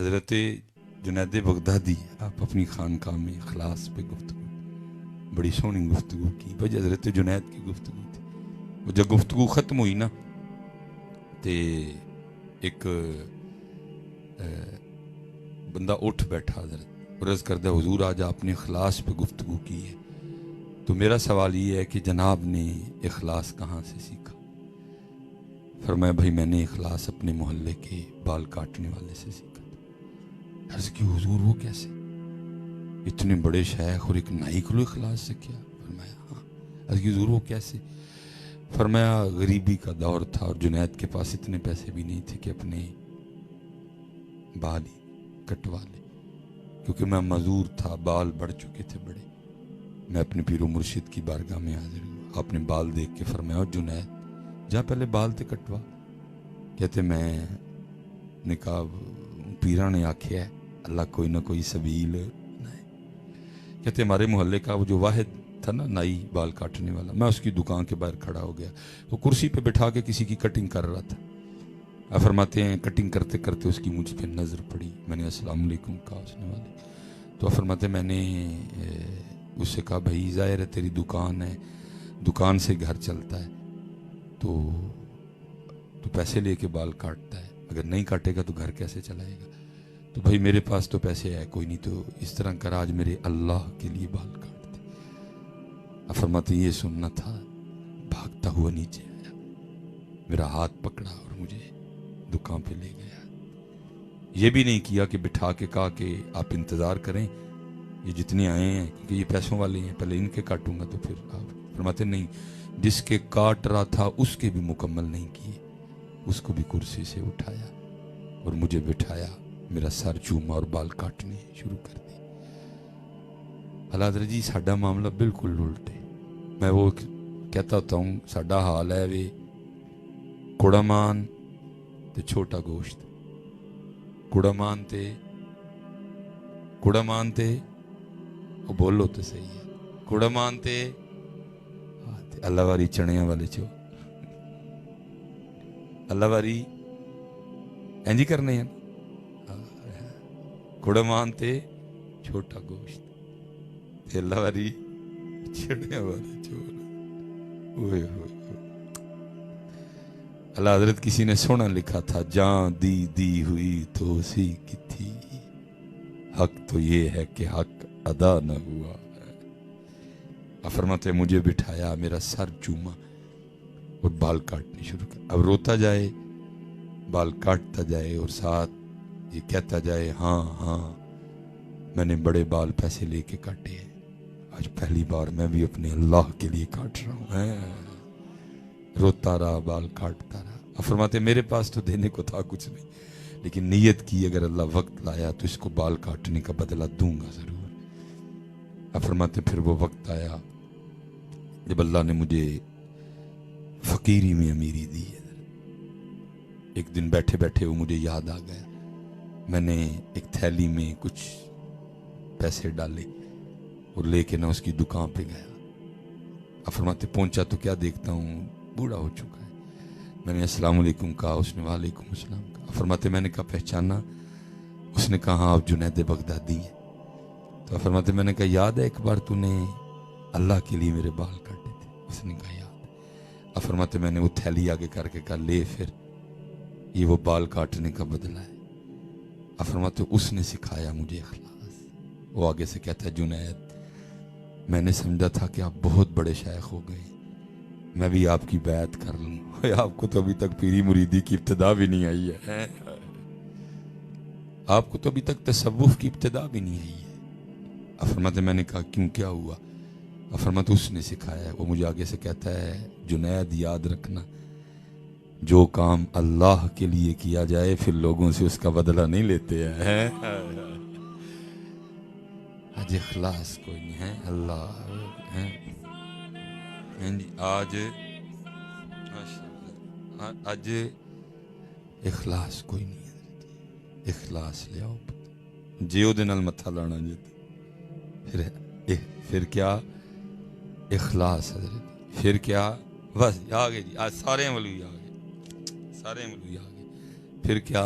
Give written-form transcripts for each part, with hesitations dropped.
حضرت جنید بغدادی آپ اپنی خانقاہ میں اخلاص پہ گفتگو، بڑی سونی گفتگو کی بھائی، حضرت جنید کی گفتگو تھی. وہ جب گفتگو ختم ہوئی نا تو ایک بندہ اٹھ بیٹھا حضرت، عرض کردہ حضور آج آپ نے اخلاص پہ گفتگو کی ہے، تو میرا سوال یہ ہے کہ جناب نے اخلاص کہاں سے سیکھا؟ فرمایا بھائی میں نے اخلاص اپنے محلے کے بال کاٹنے والے سے سیکھا. عرض کی حضور وہ کیسے؟ اتنے بڑے شیخ اور ایک نائی کو اخلاص سے کیا؟ فرمایا ہاں. عرض کی حضور وہ کیسے؟ فرمایا غریبی کا دور تھا اور جنید کے پاس اتنے پیسے بھی نہیں تھے کہ اپنے بال ہی کٹوا لے، کیونکہ میں معذور تھا، بال بڑھ چکے تھے بڑے. میں اپنے پیر و مرشد کی بارگاہ میں حاضر ہوا، آپ نے بال دیکھ کے فرمایا جنید جا پہلے بال تے کٹوا. کہتے میں نے کہا پیرا نے آکھیا ہے اللہ کوئی نہ کوئی سبیل نہیں. کہتے ہمارے محلے کا وہ جو واحد تھا نا نائی بال کاٹنے والا، میں اس کی دکان کے باہر کھڑا ہو گیا، وہ کرسی پہ بٹھا کے کسی کی کٹنگ کر رہا تھا. آپ فرماتے ہیں کٹنگ کرتے کرتے اس کی مجھ پہ نظر پڑی، میں نے السلام علیکم کہا اس نے والے. تو آپ فرماتے ہیں میں نے اس سے کہا بھائی ظاہر ہے تیری دکان ہے، دکان سے گھر چلتا ہے، تو پیسے لے کے بال کاٹتا ہے، اگر نہیں کاٹے گا تو گھر کیسے چلائے گا؟ تو بھائی میرے پاس تو پیسے ہے کوئی نہیں، تو اس طرح کر آج میرے اللہ کے لیے بال کاٹ دے. آپ فرماتے یہ سننا تھا. بھاگتا ہوا نیچے آیا، میرا ہاتھ پکڑا اور مجھے دکان پہ لے گیا. یہ بھی نہیں کیا کہ بٹھا کے کہا کہ آپ انتظار کریں، یہ جتنے آئے ہیں کیونکہ یہ پیسوں والے ہیں، پہلے ان کے کاٹوں گا تو پھر آپ. فرماتے نہیں، جس کے کاٹ رہا تھا اس کے بھی مکمل نہیں کیے، اس کو بھی کرسی سے اٹھایا اور مجھے بٹھایا، میرا سر چوما اور بال کاٹنے شروع کر دی. اللہ حضرت جی ساڈا معاملہ بالکل الٹ ہے. میں وہ کہتا ہوتا ہوں ساڈا حال ہے وے کڑامان تے چھوٹا گوشت، کڑامان تے وہ بولو تو صحیح ہے، کڑامان تے اللہ واری چنیاں والے چو اللہ واری اینجی کرنے ہیں، کڑامان تے چھوٹا گوشت تے اللہ واری چنیاں والے چو. اوئے ہوئے اللہ حضرت کسی نے سونا لکھا تھا، جان دی ہوئی تو اسی کی تھی، حق تو یہ ہے کہ حق ادا نہ ہوا. فرماتے مجھے بٹھایا، میرا سر چوما اور بال کاٹنے شروع کر. اب روتا جائے، بال کاٹتا جائے اور ساتھ یہ کہتا جائے ہاں میں نے بڑے بال پیسے لے کے کاٹے ہیں، آج پہلی بار میں بھی اپنے اللہ کے لیے کاٹ رہا ہوں. روتا رہا، بال کاٹتا رہا. فرماتے میرے پاس تو دینے کو تھا کچھ نہیں، لیکن نیت کی اگر اللہ وقت لایا تو اس کو بال کاٹنے کا بدلہ دوں گا ضرور. فرماتے پھر وہ وقت آیا جب اللہ نے مجھے فقیری میں امیری دی ہے. ایک دن بیٹھے بیٹھے وہ مجھے یاد آ گیا، میں نے ایک تھیلی میں کچھ پیسے ڈالے اور لے کے نہ اس کی دکان پہ گیا. فرماتے پہنچا تو کیا دیکھتا ہوں بوڑھا ہو چکا ہے. میں نے السلام علیکم کہا، اس نے وعلیکم السلام کہا. فرماتے میں نے کہا پہچانا؟ اس نے کہا ہاں آپ جنید بغدادی ہیں. تو فرماتے میں نے کہا یاد ہے ایک بار تو نے اللہ کے لیے میرے بال کاٹے تھے؟ اس نے کہا یاد. فرماتے میں نے وہ تھیلی آگے کر کے کہا لے پھر یہ وہ بال کاٹنے کا بدلہ ہے. فرماتے اس نے سکھایا مجھے اخلاص. وہ آگے سے کہتا ہے جنید میں نے سمجھا تھا کہ آپ بہت بڑے شیخ ہو گئے، میں بھی آپ کی بیعت کر لوں. آپ کو تو ابھی تک پیری مریدی کی ابتدا بھی نہیں آئی ہے، آپ کو تو ابھی تک تصوف کی ابتدا بھی نہیں آئی ہے. فرماتے میں نے کہا کیوں کیا ہوا؟ فرماتے اس نے سکھایا ہے. وہ مجھے آگے سے کہتا ہے جنید یاد رکھنا جو کام اللہ کے لیے کیا جائے پھر لوگوں سے اس کا بدلہ نہیں لیتے ہیں. آج اخلاص کوئی نہیں ہے اللہ ہے آج اخلاص کوئی نہیں ہے. اخلاص لے آؤ جیو دے نال متھا لانا جی پھر کیا اخلاص حضرت، پھر کیا بس آ گئے جی، آج سارے مولوی آ گئے، سارے مولوی آ گئے. پھر کیا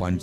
5